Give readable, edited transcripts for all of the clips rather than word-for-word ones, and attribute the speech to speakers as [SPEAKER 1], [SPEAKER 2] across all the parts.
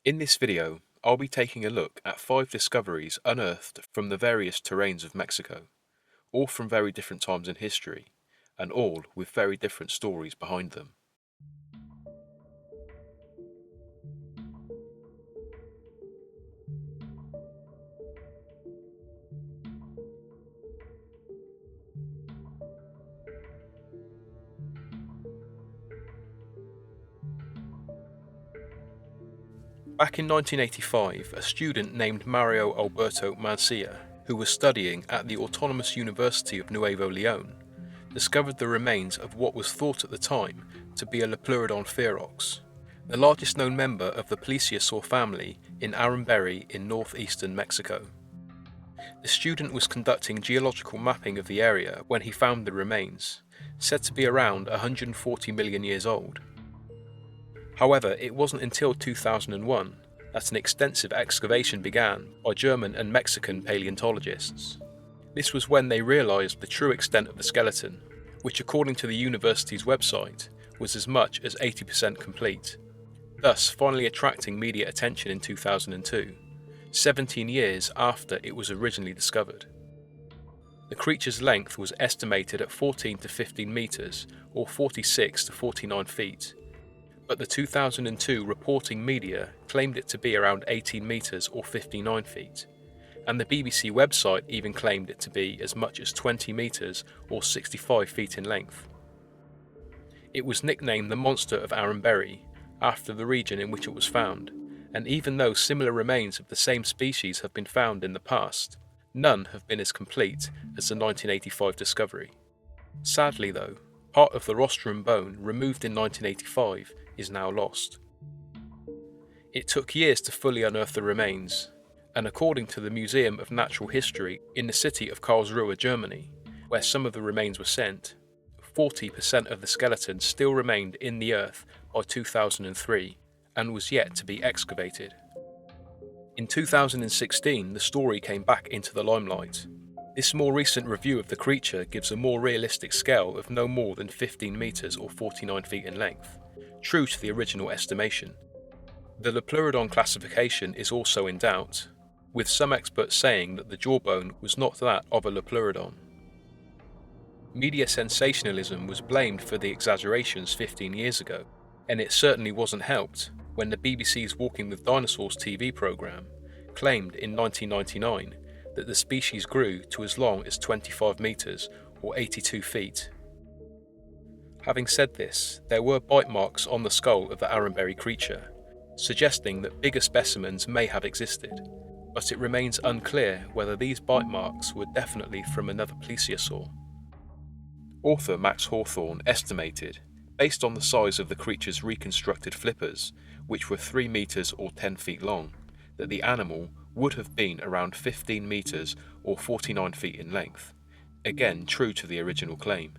[SPEAKER 1] In this video, I'll be taking a look at 5 discoveries unearthed from the various terrains of Mexico, all from very different times in history, and all with very different stories behind them. Back in 1985, a student named Mario Alberto Mancia, who was studying at the Autonomous University of Nuevo León, discovered the remains of what was thought at the time to be a Lipleurodon ferox, the largest known member of the plesiosaur family in Aramberri in northeastern Mexico. The student was conducting geological mapping of the area when he found the remains, said to be around 140 million years old. However, it wasn't until 2001 that an extensive excavation began by German and Mexican paleontologists. This was when they realised the true extent of the skeleton, which according to the university's website was as much as 80% complete, thus finally attracting media attention in 2002, 17 years after it was originally discovered. The creature's length was estimated at 14 to 15 metres or 46 to 49 feet, but the 2002 reporting media claimed it to be around 18 metres or 59 feet, and the BBC website even claimed it to be as much as 20 metres or 65 feet in length. It was nicknamed the Monster of Aramberri, after the region in which it was found, and even though similar remains of the same species have been found in the past, none have been as complete as the 1985 discovery. Sadly though, part of the rostrum bone removed in 1985 is now lost. It took years to fully unearth the remains, and according to the Museum of Natural History in the city of Karlsruhe, Germany, where some of the remains were sent, 40% of the skeleton still remained in the earth by 2003 and was yet to be excavated. In 2016, the story came back into the limelight. This more recent review of the creature gives a more realistic scale of no more than 15 metres or 49 feet in length, true to the original estimation. The Lipleurodon classification is also in doubt, with some experts saying that the jawbone was not that of a Lipleurodon. Media sensationalism was blamed for the exaggerations 15 years ago, and it certainly wasn't helped when the BBC's Walking with Dinosaurs TV programme claimed in 1999 that the species grew to as long as 25 metres or 82 feet. Having said this, there were bite marks on the skull of the Aramberri creature, suggesting that bigger specimens may have existed, but it remains unclear whether these bite marks were definitely from another plesiosaur. Author Max Hawthorne estimated, based on the size of the creature's reconstructed flippers, which were 3 metres or 10 feet long, that the animal would have been around 15 metres or 49 feet in length, again true to the original claim.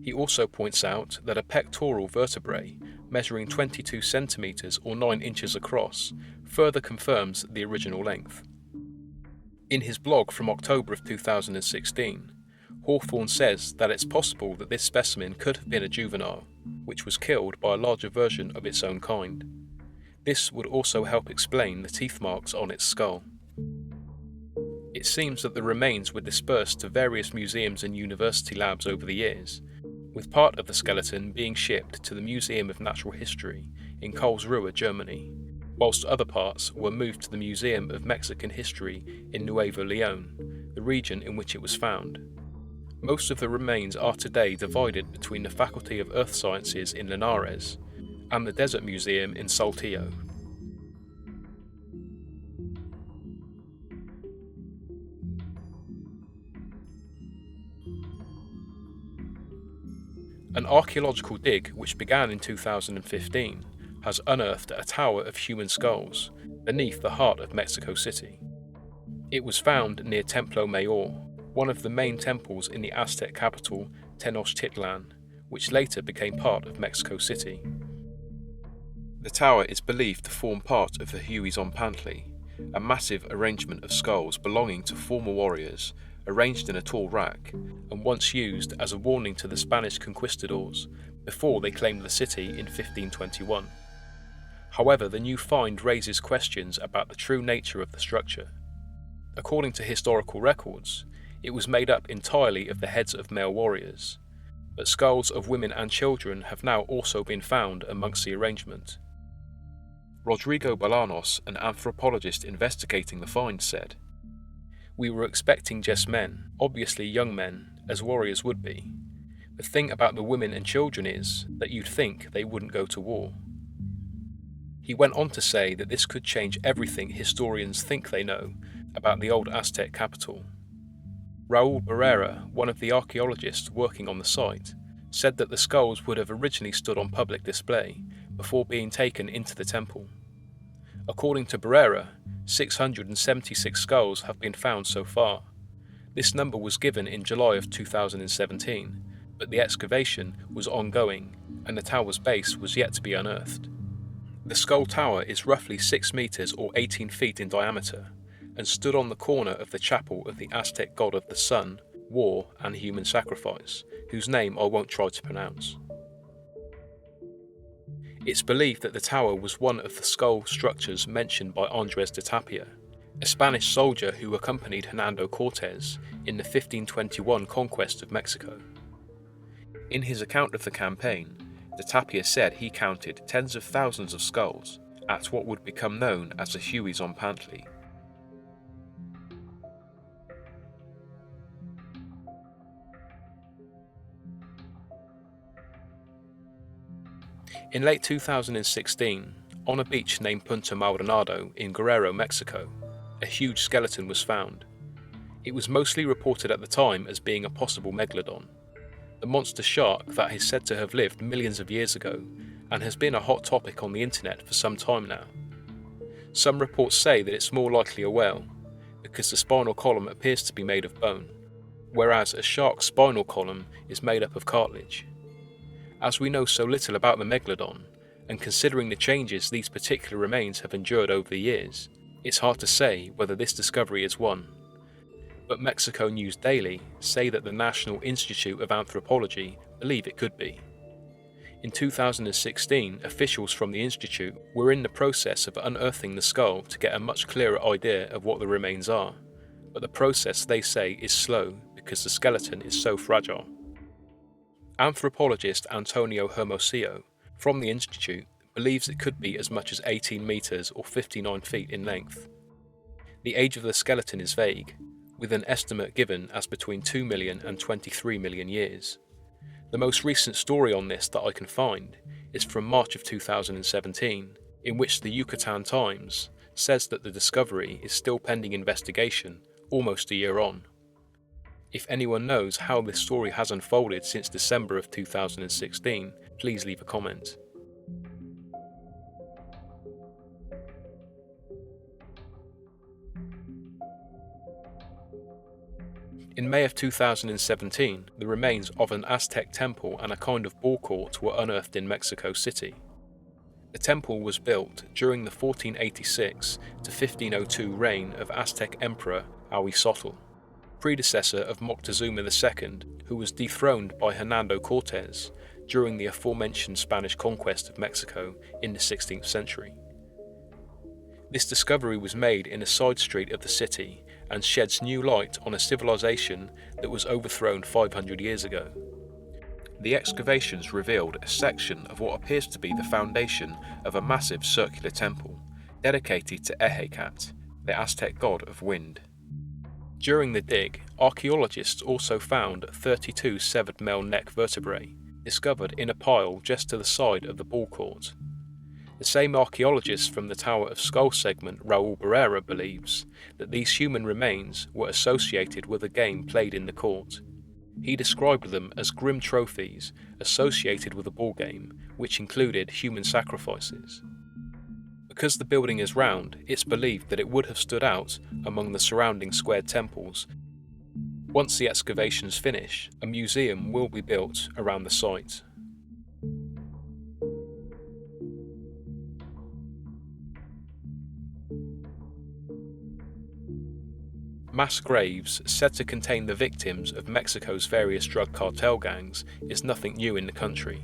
[SPEAKER 1] He also points out that a pectoral vertebrae, measuring 22 centimetres or 9 inches across, further confirms the original length. In his blog from October of 2016, Hawthorne says that it's possible that this specimen could have been a juvenile, which was killed by a larger version of its own kind. This would also help explain the teeth marks on its skull. It seems that the remains were dispersed to various museums and university labs over the years, with part of the skeleton being shipped to the Museum of Natural History in Karlsruhe, Germany, whilst other parts were moved to the Museum of Mexican History in Nuevo León, the region in which it was found. Most of the remains are today divided between the Faculty of Earth Sciences in Linares and the Desert Museum in Saltillo. An archaeological dig which began in 2015 has unearthed a tower of human skulls beneath the heart of Mexico City. It was found near Templo Mayor, one of the main temples in the Aztec capital Tenochtitlan, which later became part of Mexico City. The tower is believed to form part of the Huizonpantli, a massive arrangement of skulls belonging to former warriors arranged in a tall rack, and once used as a warning to the Spanish conquistadors before they claimed the city in 1521. However, the new find raises questions about the true nature of the structure. According to historical records, it was made up entirely of the heads of male warriors, but skulls of women and children have now also been found amongst the arrangement. Rodrigo Bolanos, an anthropologist investigating the find, said, "We were expecting just men, obviously young men, as warriors would be. The thing about the women and children is that you'd think they wouldn't go to war." He went on to say that this could change everything historians think they know about the old Aztec capital. Raul Barrera, one of the archaeologists working on the site, said that the skulls would have originally stood on public display before being taken into the temple. According to Barrera, 676 skulls have been found so far. This number was given in July of 2017, but the excavation was ongoing and the tower's base was yet to be unearthed. The skull tower is roughly 6 meters or 18 feet in diameter and stood on the corner of the chapel of the Aztec god of the sun, war and human sacrifice, whose name I won't try to pronounce. It's believed that the tower was one of the skull structures mentioned by Andrés de Tapia, a Spanish soldier who accompanied Hernando Cortés in the 1521 conquest of Mexico. In his account of the campaign, de Tapia said he counted tens of thousands of skulls at what would become known as the Hueys on Pantley. In late 2016, on a beach named Punta Maldonado in Guerrero, Mexico, a huge skeleton was found. It was mostly reported at the time as being a possible Megalodon, the monster shark that is said to have lived millions of years ago and has been a hot topic on the internet for some time now. Some reports say that it's more likely a whale, because the spinal column appears to be made of bone, whereas a shark's spinal column is made up of cartilage. As we know so little about the Megalodon, and considering the changes these particular remains have endured over the years, it's hard to say whether this discovery is one. But Mexico News Daily say that the National Institute of Anthropology believe it could be. In 2016, officials from the institute were in the process of unearthing the skull to get a much clearer idea of what the remains are, but the process, they say, is slow because the skeleton is so fragile. Anthropologist Antonio Hermosillo from the institute believes it could be as much as 18 meters or 59 feet in length. The age of the skeleton is vague, with an estimate given as between 2 million and 23 million years. The most recent story on this that I can find is from March of 2017, in which the Yucatan Times says that the discovery is still pending investigation almost a year on. If anyone knows how this story has unfolded since December of 2016, please leave a comment. In May of 2017, the remains of an Aztec temple and a kind of ball court were unearthed in Mexico City. The temple was built during the 1486 to 1502 reign of Aztec Emperor Ahuizotl, predecessor of Moctezuma II, who was dethroned by Hernando Cortés during the aforementioned Spanish conquest of Mexico in the 16th century. This discovery was made in a side street of the city and sheds new light on a civilization that was overthrown 500 years ago. The excavations revealed a section of what appears to be the foundation of a massive circular temple dedicated to Ehecat, the Aztec god of wind. During the dig, archaeologists also found 32 severed male neck vertebrae, discovered in a pile just to the side of the ball court. The same archaeologist from the Tower of Skull segment, Raul Barrera, believes that these human remains were associated with a game played in the court. He described them as grim trophies associated with a ball game, which included human sacrifices. Because the building is round, it's believed that it would have stood out among the surrounding squared temples. Once the excavations finish, a museum will be built around the site. Mass graves said to contain the victims of Mexico's various drug cartel gangs is nothing new in the country.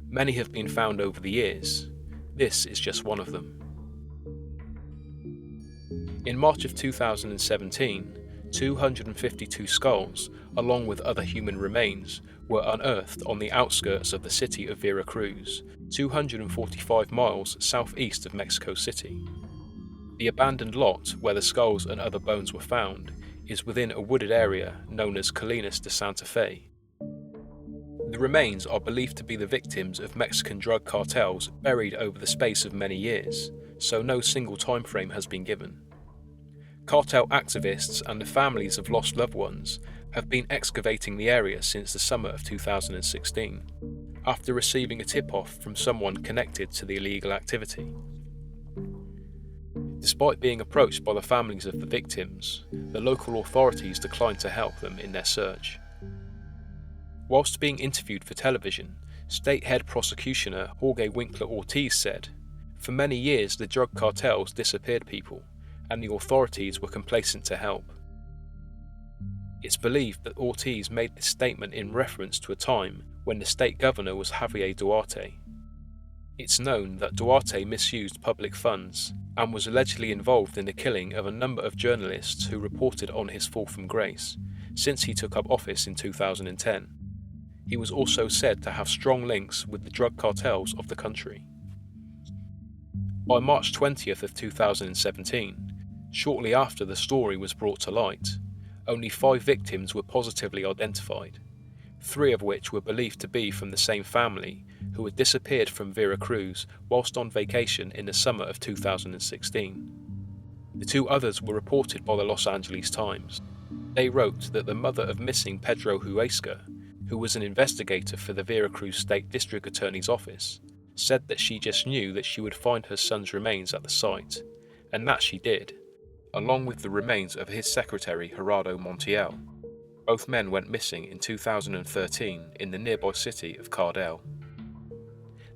[SPEAKER 1] Many have been found over the years. This is just one of them. In March of 2017, 252 skulls, along with other human remains, were unearthed on the outskirts of the city of Veracruz, 245 miles southeast of Mexico City. The abandoned lot where the skulls and other bones were found is within a wooded area known as Colinas de Santa Fe. The remains are believed to be the victims of Mexican drug cartels buried over the space of many years, so no single time frame has been given. Cartel activists and the families of lost loved ones have been excavating the area since the summer of 2016, after receiving a tip-off from someone connected to the illegal activity. Despite being approached by the families of the victims, the local authorities declined to help them in their search. Whilst being interviewed for television, State Head Prosecutioner Jorge Winkler Ortiz said, "For many years the drug cartels disappeared people, and the authorities were complacent to help." It's believed that Ortiz made this statement in reference to a time when the state governor was Javier Duarte. It's known that Duarte misused public funds and was allegedly involved in the killing of a number of journalists who reported on his fall from grace since he took up office in 2010. He was also said to have strong links with the drug cartels of the country. By March 20th of 2017, shortly after the story was brought to light, only 5 victims were positively identified, 3 of which were believed to be from the same family who had disappeared from Veracruz whilst on vacation in the summer of 2016. The 2 others were reported by the Los Angeles Times. They wrote that the mother of missing Pedro Huesca, who was an investigator for the Veracruz State District Attorney's Office, said that she just knew that she would find her son's remains at the site, and that she did, along with the remains of his secretary Gerardo Montiel. Both men went missing in 2013 in the nearby city of Cartel.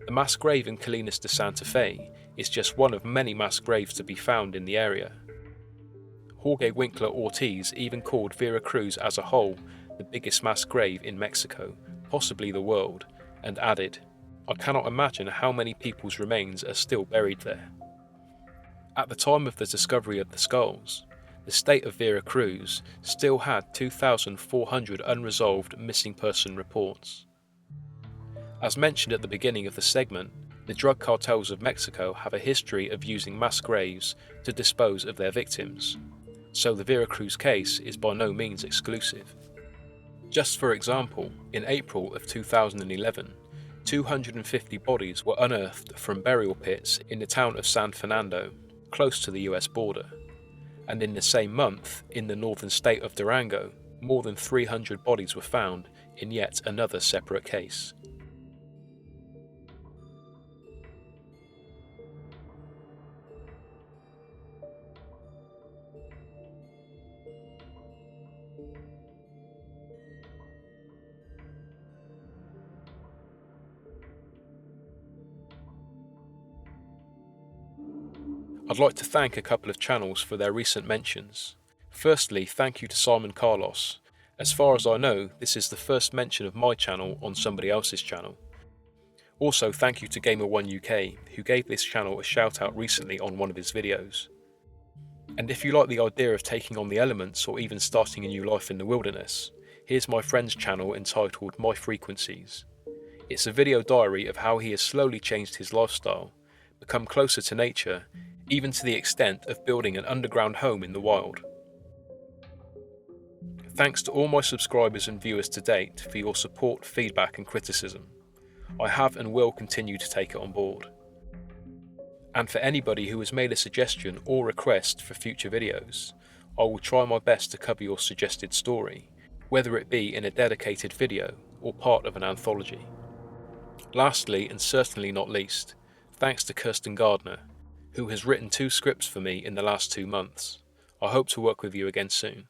[SPEAKER 1] The mass grave in Colinas de Santa Fe is just one of many mass graves to be found in the area. Jorge Winkler Ortiz even called Veracruz as a whole the biggest mass grave in Mexico, possibly the world, and added, "I cannot imagine how many people's remains are still buried there." At the time of the discovery of the skulls, the state of Veracruz still had 2,400 unresolved missing person reports. As mentioned at the beginning of the segment, the drug cartels of Mexico have a history of using mass graves to dispose of their victims, so the Veracruz case is by no means exclusive. Just for example, in April of 2011, 250 bodies were unearthed from burial pits in the town of San Fernando, close to the US border. And in the same month, in the northern state of Durango, more than 300 bodies were found in yet another separate case. I'd like to thank a couple of channels for their recent mentions. Firstly, thank you to Simon Karlos. As far as I know, this is the first mention of my channel on somebody else's channel. Also, thank you to Gamer1UK, who gave this channel a shout out recently on one of his videos. And if you like the idea of taking on the elements or even starting a new life in the wilderness, here's my friend's channel entitled My Frequencies. It's a video diary of how he has slowly changed his lifestyle, become closer to nature, even to the extent of building an underground home in the wild. Thanks to all my subscribers and viewers to date for your support, feedback and criticism. I have and will continue to take it on board. And for anybody who has made a suggestion or request for future videos, I will try my best to cover your suggested story, whether it be in a dedicated video or part of an anthology. Lastly, and certainly not least, thanks to Kirsten Gardner, who has written 2 scripts for me in the last 2 months. I hope to work with you again soon.